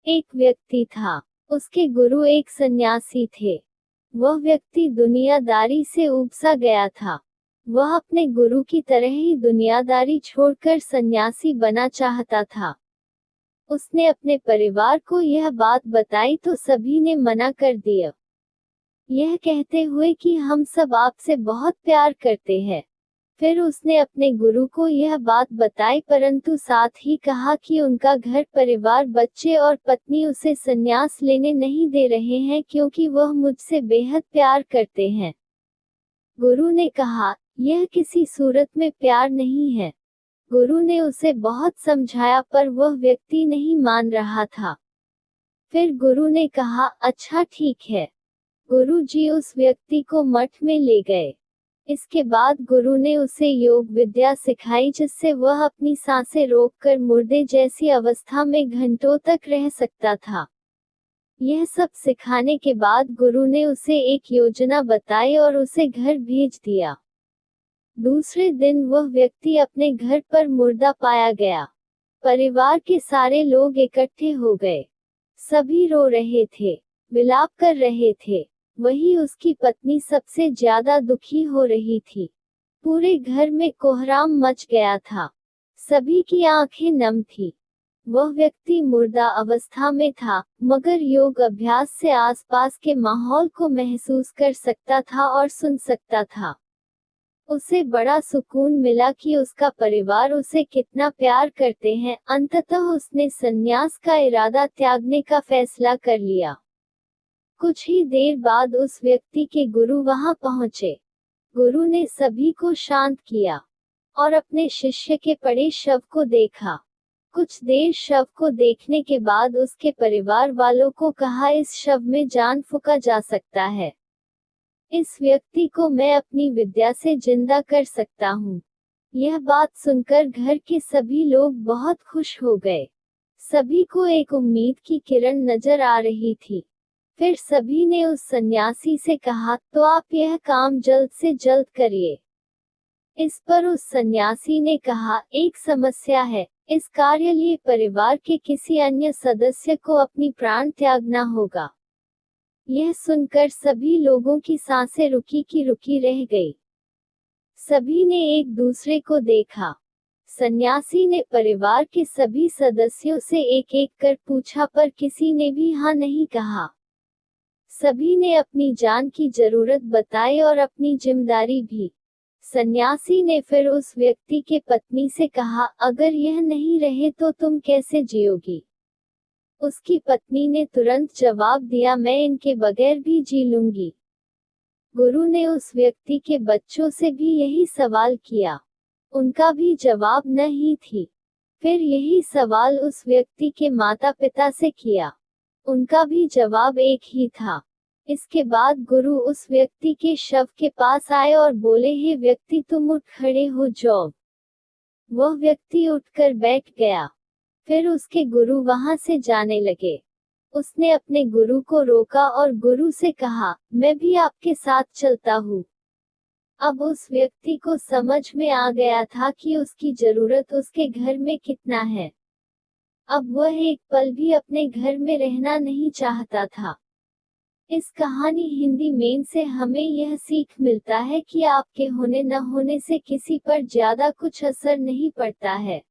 एक व्यक्ति था। उसके गुरु एक सन्यासी थे। वह व्यक्ति दुनियादारी से उबसा गया था। वह अपने गुरु की तरह ही दुनियादारी छोड़कर सन्यासी बना चाहता था। उसने अपने परिवार को यह बात बताई तो सभी ने मना कर दिया, यह कहते हुए कि हम सब आपसे बहुत प्यार करते हैं। फिर उसने अपने गुरु को यह बात बताई, परंतु साथ ही कहा कि उनका घर परिवार, बच्चे और पत्नी उसे संन्यास लेने नहीं दे रहे हैं क्योंकि वह मुझसे बेहद प्यार करते हैं। गुरु ने कहा, यह किसी सूरत में प्यार नहीं है। गुरु ने उसे बहुत समझाया पर वह व्यक्ति नहीं मान रहा था। फिर गुरु ने कहा, अच्छा ठीक है। गुरु जी उस व्यक्ति को मठ में ले गए। इसके बाद गुरु ने उसे योग विद्या सिखाई जिससे वह अपनी सांसें रोककर मुर्दे जैसी अवस्था में घंटों तक रह सकता था। यह सब सिखाने के बाद गुरु ने उसे एक योजना बताई और उसे घर भेज दिया। दूसरे दिन वह व्यक्ति अपने घर पर मुर्दा पाया गया। परिवार के सारे लोग इकट्ठे हो गए। सभी रो रहे थे, विलाप कर रहे थे। वही उसकी पत्नी सबसे ज्यादा दुखी हो रही थी। पूरे घर में कोहराम मच गया था। सभी की आंखें नम थी। वह व्यक्ति मुर्दा अवस्था में था, मगर योग अभ्यास से आसपास के माहौल को महसूस कर सकता था और सुन सकता था। उसे बड़ा सुकून मिला कि उसका परिवार उसे कितना प्यार करते हैं। अंततः उसने संन्यास का इरादा त्यागने का फैसला कर लिया। कुछ ही देर बाद उस व्यक्ति के गुरु वहां पहुंचे। गुरु ने सभी को शांत किया और अपने शिष्य के पड़े शव को देखा। कुछ देर शव को देखने के बाद उसके परिवार वालों को कहा, इस शव में जान फूंका जा सकता है। इस व्यक्ति को मैं अपनी विद्या से जिंदा कर सकता हूँ। यह बात सुनकर घर के सभी लोग बहुत खुश हो गए। सभी को एक उम्मीद की किरण नजर आ रही थी। फिर सभी ने उस सन्यासी से कहा, तो आप यह काम जल्द से जल्द करिए। इस पर उस सन्यासी ने कहा, एक समस्या है। इस कार्य लिए परिवार के किसी अन्य सदस्य को अपनी प्राण त्यागना होगा। यह सुनकर सभी लोगों की सांसें रुकी की रुकी रह गई। सभी ने एक दूसरे को देखा। सन्यासी ने परिवार के सभी सदस्यों से एक एक कर पूछा पर किसी ने भी हाँ नहीं कहा। सभी ने अपनी जान की जरूरत बताई और अपनी जिम्मेदारी भी। सन्यासी ने फिर उस व्यक्ति के पत्नी से कहा, अगर यह नहीं रहे तो तुम कैसे जियोगी? उसकी पत्नी ने तुरंत जवाब दिया, मैं इनके बगैर भी जी लूंगी। गुरु ने उस व्यक्ति के बच्चों से भी यही सवाल किया। उनका भी जवाब नहीं थी। फिर यही सवाल उस व्यक्ति के माता पिता से किया। उनका भी जवाब एक ही था। इसके बाद गुरु उस व्यक्ति के शव के पास आए और बोले, हे व्यक्ति, तुम उठ खड़े हो जाओ। वह व्यक्ति उठकर बैठ गया। फिर उसके गुरु वहां से जाने लगे। उसने अपने गुरु को रोका और गुरु से कहा, मैं भी आपके साथ चलता हूँ। अब उस व्यक्ति को समझ में आ गया था कि उसकी जरूरत उसके घर में कितना है। अब वह एक पल भी अपने घर में रहना नहीं चाहता था। इस कहानी हिंदी में से हमें यह सीख मिलता है कि आपके होने न होने से किसी पर ज्यादा कुछ असर नहीं पड़ता है।